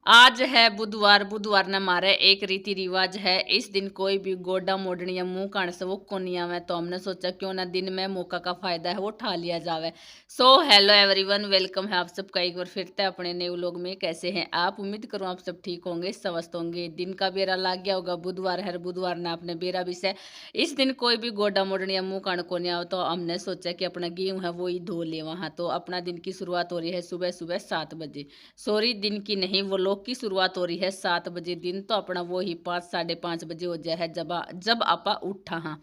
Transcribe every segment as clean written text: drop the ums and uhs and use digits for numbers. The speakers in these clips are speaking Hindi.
आज है बुधवार। बुधवार न हमारे एक रीति रिवाज है, इस दिन कोई भी गोडा मोड़नी या मुंह कान से वो कोनी आवे। तो हमने सोचा क्यों ना दिन में मौका का फायदा है वो उठा लिया जावे। सो हेलो एवरीवन, वेलकम है आप सबका एक बार फिर से अपने नए व्लॉग में। कैसे हैं आप? उम्मीद करूँ आप सब ठीक होंगे, स्वस्थ होंगे। दिन का बेरा लाग गया होगा, बुधवार है, बुधवार ने आपने बेरा भी से इस दिन कोई भी गोडा मोड़नी या मुंह कान कोनी आवे। तो हमने सोचा कि अपना गेहूँ है वो ही धो ले वहाँ। तो अपना दिन की शुरुआत हो रही है सुबह सुबह 7 बजे। सॉरी, दिन की नहीं, वो लोग की शुरुआत हो रही है 7 बजे। दिन तो अपना वो ही 5 साढ़े 5 बजे हो जाए है जब आपा उठा। हाँ,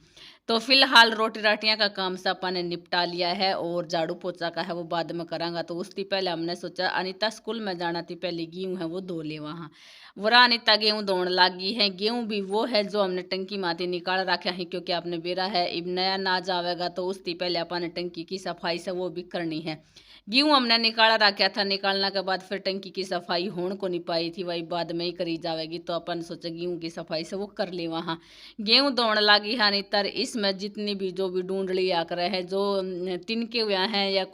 तो फिलहाल रोटी राटियां का काम से अपन ने निपटा लिया है और झाड़ू पोछा का है वो बाद में करांगा। तो उससे पहले हमने सोचा अनीता स्कूल में जाना थी, पहले गेहूँ है वो धो ले वहाँ। वरा अनीता गेहूँ धोने लगी है। गेहूँ भी वो है जो हमने टंकी माती निकाल रखा है, क्योंकि आपने बेरा है अब नया नाज आवेगा। तो उससे पहले अपन ने टंकी की सफाई से वो भी करनी है। गेहूँ हमने निकाला रखा था, निकालने के बाद फिर टंकी की सफाई होने को नहीं पाई थी, वही बाद में ही करी जाएगी। तो अपन सोचे गेहूँ की सफाई से वो कर ले वहाँ। गेहूँ दौड़ लगी हानि तर इसमें जितनी भी जो भी ढूंढली आकर है, जो तिनके हुए हैं या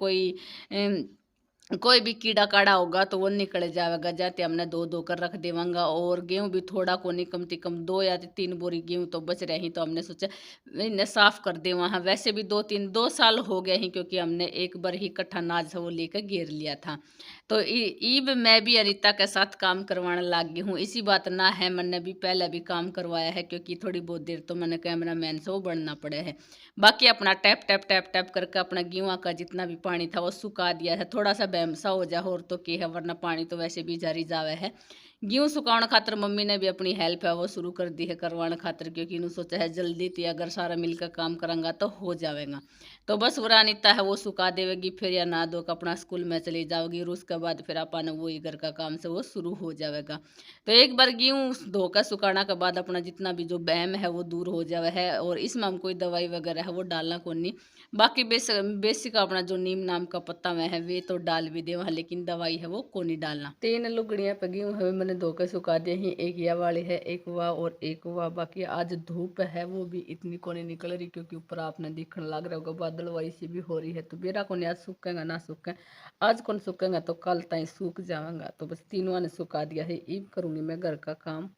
कोई भी कीड़ा काड़ा होगा तो वो निकल जाएगा। जाते हमने धो धो कर रख देवांगा। और गेहूँ भी थोड़ा को नहीं, कम से कम 2 या 3 बोरी गेहूँ तो बच रही। तो हमने सोचा इन्हें साफ कर दे वहाँ। वैसे भी 2 साल हो गए ही, क्योंकि हमने एक बार ही इकट्ठा नाज वो लेकर घेर लिया था। तो ईब मैं भी अनीता के साथ काम करवाने लग गई हूँ। इसी बात ना है, मैंने भी पहले भी काम करवाया है, क्योंकि थोड़ी बहुत देर तो मैंने कैमरा मैन से वो बनना पड़ा है। बाकी अपना टैप टैप टैप टैप करके अपना गेहूँ का जितना भी पानी था वो सुखा दिया है। थोड़ा सा बहमसा हो जाए और तो क्या है, वरना पानी तो वैसे भी जारी जावे है। गेहूँ सुखाने खातर मम्मी ने भी अपनी हेल्प है वो शुरू कर दी है करवाने खातर, क्योंकि इन्होंने सोचा है जल्दी थी, अगर सारा मिलकर काम करेंगे तो हो जाएगा। तो बस वो अनीता है वो सुखा देवेगी, फिर या ना दो अपना स्कूल में चली जाओगी। और उसके बाद फिर अपन वही घर का काम से वो शुरू हो जाएगा। तो एक बार गेहूँ धोकर सुखाना के बाद अपना जितना भी जो बहम है वो दूर हो जावे है। और इसमें हम कोई दवाई वगैरह है वो डालना को नहीं। बाकी बेसिक अपना जो नीम नाम का पत्ता में है वे तो डाल भी दे वहाँ, लेकिन दवाई है वो को नहीं डालना। 3 लुगड़ियाँ पे गेहूँ है मैंने धोकर सुखा दी ही, एक यह वाली है, एक वह और एक वह। बाकी आज धूप है वो भी इतनी को नहीं निकल रही, क्योंकि ऊपर आपने दिखने लग रहा होगा बादल वाई सी भी हो रही है। तो बेरा को नहीं आज सूखेगा ना सूखे, आज कौन सूखेगा तो कल तक सूख जाएगा। तो बस तीनों ने सुखा दिया है, ईब करूंगी मैं घर का काम।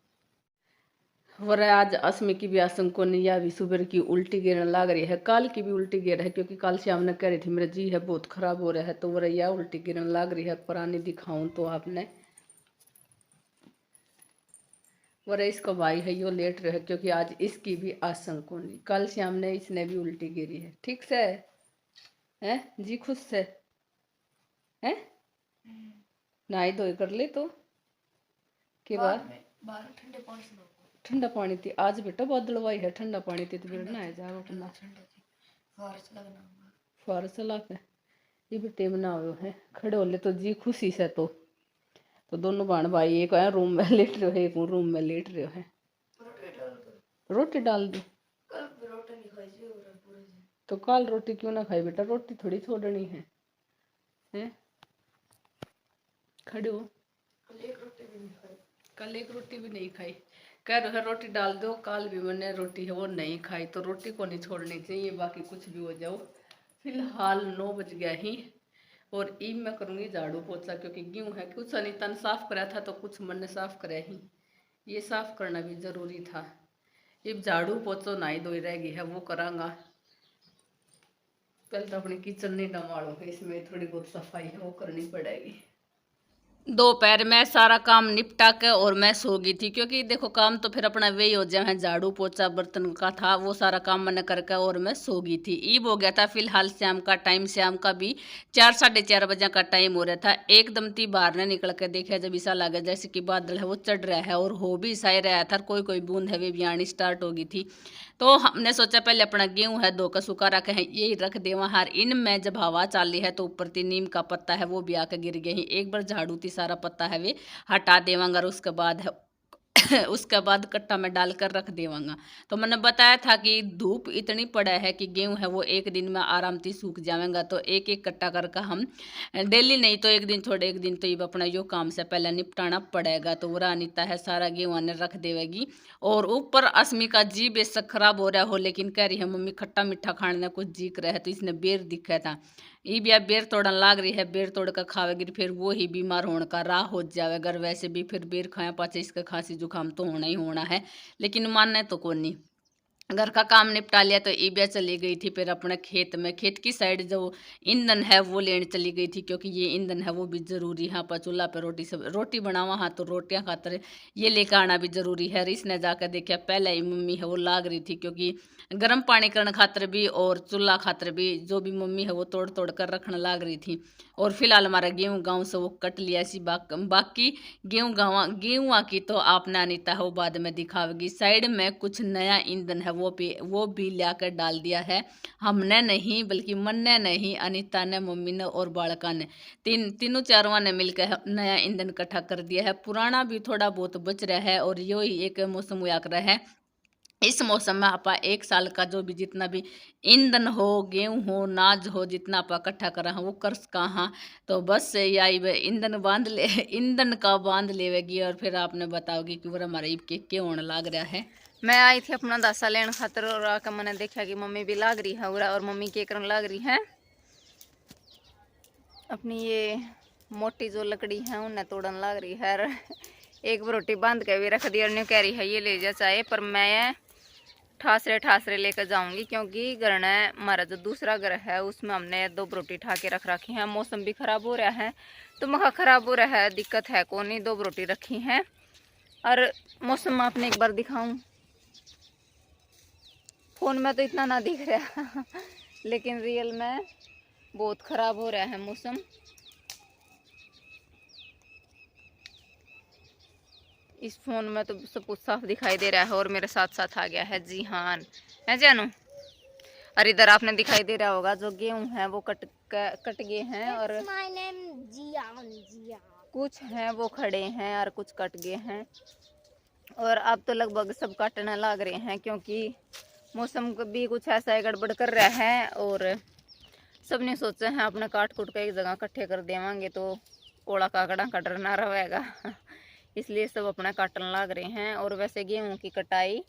वह आज असमी की भी आशंको नहीं, या भी सुबह की उल्टी गिरने लग रही है, काल की भी उल्टी गिर है, क्योंकि काल शाम ने कह रही थी मेरा जी है बहुत खराब हो रहा है। तो वह यह उल्टी गिरने लग रही है। पुरानी दिखाऊं तो आपने वह इसका भाई है यो लेट रहे, क्योंकि आज इसकी भी आशंको नहीं, कल शाम ने इसने भी उल्टी गिरी है। ठीक से है जी, खुश से है नहाई धोई कर ले तो के बाद ठंडा पानी थी आज बेटा, बदलवाई है ठंडा पानी थी तो फिर नहाया जाओ अपना फुहार चला के ये भी टेम ना हो है खड़े हो ले तो जी खुशी से। तो दोनों बहन भाई एक है रूम में लेट रहे हो, एक रूम में लेट रहे है। रोटी डाल दी तो कल रोटी क्यों ना खाई बेटा, रोटी थोड़ी छोड़नी है, हैं? खड़े हो, कल एक रोटी भी नहीं खाई। कह रहे हैं रोटी डाल दो, कल भी मैंने रोटी है वो नहीं खाई। तो रोटी को नहीं छोड़नी चाहिए, बाकी कुछ भी हो जाओ। फिलहाल 9 बज गया ही और ईब मैं करूँगी झाड़ू पोछा, क्योंकि गेहूँ है कुछ अनीता ने साफ करा था तो कुछ मैंने साफ करा ही, ये साफ करना भी जरूरी था। अब झाड़ू पोछो नहाई धोई रह गई है वो करांगा। पहले तो अपनी किचन नहीं डमाड़ो, इसमें थोड़ी बहुत सफाई है वो करनी पड़ेगी। दोपहर में सारा काम निपटा के और मैं सो गई थी, क्योंकि देखो काम तो फिर अपना वही हो जाए, झाड़ू पोछा बर्तन का था वो सारा काम मैंने करके और मैं सो गई थी। ईब हो गया था फिलहाल शाम का टाइम, शाम का भी 4 साढ़े 4 बजे का टाइम हो रहा था। एकदम ती बाहर ने निकल के देखा जब ऐसा लगा जैसे कि बादल है वो चढ़ रहा है, और हो भी ऐसा ही रहा था, कोई कोई बूंद है वे भी आनी स्टार्ट हो गई थी। तो हमने सोचा पहले अपना गेहूँ है धोकर सुखा रखे हैं यही रख दे वहाँ। इनमें जब हवा चाली है तो ऊपर थी नीम का पत्ता है वो भी आकर गिर गए ही, एक बार झाड़ू थी सारा पत्ता है वे हटा देवांगा। और उसके बाद है उसके बाद कट्टा में डालकर रख देवांगा। तो मैंने बताया था कि धूप इतनी पड़ा है कि गेहूं है वो एक दिन में आराम से सूख जाएगा। तो एक एक कट्टा करके हम डेली नहीं तो एक दिन छोड़े एक दिन तो ये अपना यो काम से पहले निपटाना पड़ेगा। तो वो अनीता है सारा गेहूं आने रख देवेगी। और ऊपर असमी का जी बेशक खराब हो रहा हो, लेकिन कह रही है मम्मी खट्टा मीठा खाने में कुछ जी कर है, तो इसने बेर दिखा था ये भी अब बेर तोड़न लाग रही है, बेर तोड़ कर खावेगी फिर वो ही बीमार होने का राह हो जावे। अगर वैसे भी फिर बेर खाया पाचे इसका खांसी जुकाम तो होना ही होना है, लेकिन मानना तो कौन नहीं। घर का काम निपटा लिया तो ईबिया चली गई थी फिर अपने खेत में, खेत की साइड जो ईंधन है वो लेने चली गई थी, क्योंकि ये ईंधन है वो भी जरूरी है। पर चूल्हा पे रोटी सब रोटी बनावा, हाँ तो रोटियां खातर ये लेकर आना भी जरूरी है। इसने जाकर देखा पहले ही मम्मी है वो लाग रही थी, क्योंकि गर्म पानी करने खातर भी और चूल्हा खातर भी जो भी मम्मी है वो तोड़ तोड़ कर रखने लाग रही थी। और फिलहाल हमारा गेहूँ गाँव से वो कट लिया सी, बाकी गेहूँ की तो आपने अनीता है वो बाद में दिखावेगी। साइड में कुछ नया ईंधन है वो भी लाकर डाल दिया है। हमने नहीं बल्कि मन ने नहीं, अनीता ने, मम्मी ने और बालका ने, तीनों चारों ने मिलकर नया ईंधन इकट्ठा कर दिया है। पुराना भी थोड़ा बहुत बच रहा है और यो ही एक मौसम हुआ कर रहा है। इस मौसम में आपा एक साल का जो भी जितना भी ईंधन हो, गेहूं हो, नाज हो, जितना आपा इकट्ठा करा है वो कर सका। हाँ तो बस या ईंधन बांध ले ईंधन का बांध लेवेगी और फिर आपने बताओगी कि वो हमारे क्यों होने लाग रहा है। मैं आई थी अपना दासा लेने खातर और आकर मैंने देखा कि मम्मी भी लाग रही है और मम्मी के करन लाग रही है अपनी ये मोटी जो लकड़ी है उन्हें तोड़न लाग रही है। एक रोटी बांध के भी रख दी और न्यू कह रही है ये ले जा चाहे, पर मैं ठासरे लेकर जाऊंगी, क्योंकि घर ने हमारा जो दूसरा घर है उसमें हमने 2 रोटी ठा के रख रखी है। मौसम भी खराब हो रहा है तो मखा खराब हो रहा है, दिक्कत है कौन नहीं, 2 रोटी रखी है। और मौसम आपने एक बार दिखाऊं, फोन में तो इतना ना दिख रहा लेकिन रियल में बहुत खराब हो रहा है मौसम। इस फोन में तो सब कुछ साफ दिखाई दे रहा है और मेरे साथ साथ आ गया है जीहान, है जानू। और इधर आपने दिखाई दे रहा होगा जो गेहूं है वो कट गए हैं और कुछ हैं वो खड़े हैं और कुछ कट गए हैं। और अब तो लगभग सब काटने लग रहे हैं, क्योंकि मौसम भी कुछ ऐसा गड़बड़ कर रहा है और सबने सोचा है अपने काट कूट के एक जगह इकट्ठे कर देवांगे तो ओला काकड़ा का डर ना रहेगा इसलिए सब अपना काटने लग रहे हैं। और वैसे गेहूं की कटाई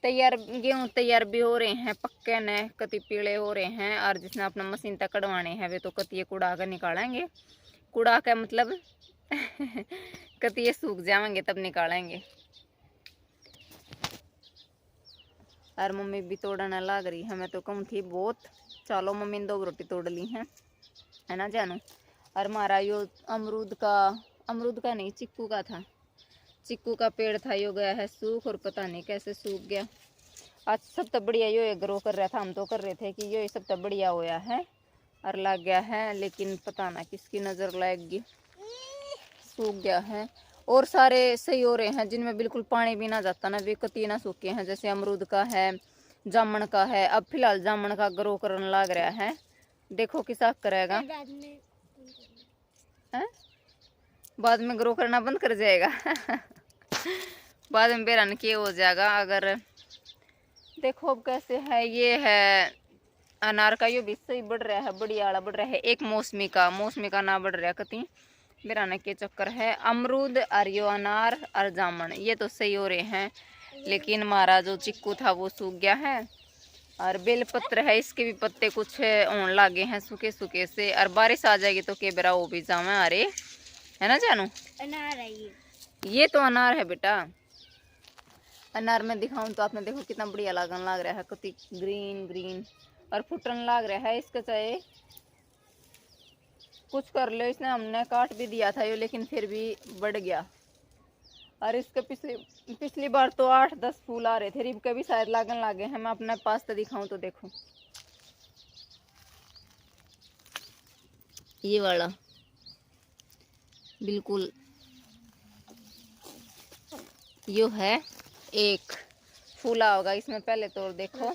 गेहूं तैयार भी हो रहे हैं, पक्के ने कति पीले हो रहे हैं। और जिसने अपना मशीन तक कटवाने हैं वे तो कतिये कुड़ा कर निकालेंगे, कुड़ा का मतलब कतिये सूख जाएंगे तब निकालेंगे। और मम्मी भी तोड़ने लग रही है, मैं तो कम थी बहुत, चलो मम्मी ने 2 रोटी तोड़ ली है ना जानू। और हमारा यो अमरूद का नहीं चिक्कू का था, चिक्कू का पेड़ था यो गया है सूख, और पता नहीं कैसे सूख गया। आज सब तो बढ़िया यो ग्रो कर रहा था, हम तो कर रहे थे कि यो सब तो बढ़िया होया है और लग गया है, लेकिन पता ना किसकी नज़र लगेगी सूख गया है। और सारे सही हो रहे हैं जिनमें बिल्कुल पानी भी ना जाता ना वे कती ना सूखे हैं, जैसे अमरूद का है, जामुन का है। अब फिलहाल जामुन का ग्रो करने लग रहा है, देखो किसा करेगा है? बाद में ग्रो करना बंद कर जाएगा बाद में बेरान के हो जाएगा। अगर देखो अब कैसे है, ये है अनार का, यो भी सही बढ़ रहा है, बढ़िया वाला बढ़ रहा है। एक मौसमी का ना बढ़ रहा है कती बेराने के चक्कर है। अमरूद और यो अनार और जामुन ये तो सही हो रहे हैं, लेकिन हमारा जो चिक्कू था वो सूख गया है। और बेलपत्र है इसके भी पत्ते कुछ होने लगे हैं सूखे सूखे से, और बारिश आ जाएगी तो के बेरा वो भी जावे। अरे है ना जानू, अनार है ये तो अनार है बेटा। अनार में दिखाऊं तो आपने देखो कितना बढ़िया लगन लग रहा है, कति ग्रीन ग्रीन और फुटन लग रहा है। इसका चाहे कुछ कर लो, इसने हमने काट भी दिया था ये, लेकिन फिर भी बढ़ गया। और इसके पिछली बार तो 8-10 फूल आ रहे थे, रिब के भी शायद लागन लागे हैं। मैं अपने पास तो दिखाऊं तो देखो ये वाला बिल्कुल यो है, एक फूला होगा इसमें, पहले तो देखो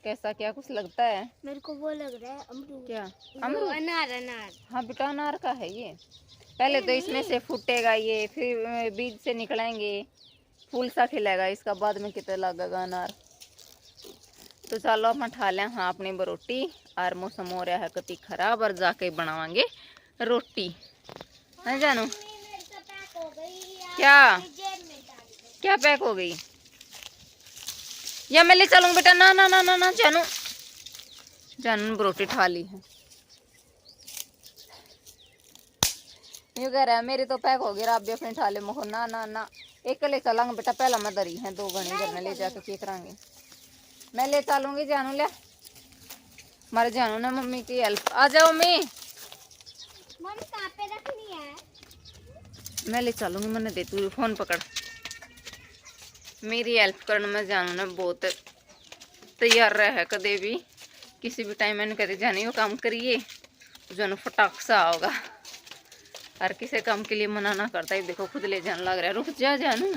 कैसा क्या कुछ लगता है। मेरे को वो लग रहा है अमरूद। क्या अमरूद? अनार। हाँ बेटा अनार का है ये। पहले तो इसमें से फूटेगा ये, फिर बीज से निकलेंगे, फूल सा खिलेगा इसका, बाद में कितना लगेगा अनार। तो चलो अपन ठा लें हाँ अपनी रोटी, और मौसम हो रहा है कति खराब, और जाके बनावांगे रोटी है जानू। क्या पैक हो गई, या मैं ले चलूंगा बेटा। ना ना ना ना ना जानू रोटी ठा ली है। यूं कह रहा है मेरी तो पैक हो गई आप भी अपने ठाले मोह ना ना ना एक ले चलांगे बेटा पहला मैं दरी है 2 घनी घर में ले जाके की करांगे मैं ले चलूंगी जानू ले मारे जानू ने मम्मी की हेल्प आ जाओ मम्मी मम्मी कहाँ पे रखनी है मैं ले चलूंगी मैंने दे तू फोन पकड़ मेरी हेल्प करने में जानू ने बहुत तैयार रहा है कदे भी किसी भी टाइम मैंने कहते जानी वो काम करिए जानू फटाक सा होगा हर किसी काम के लिए मना ना करता है देखो खुद ले जाने लग रहा है रुक जा जानू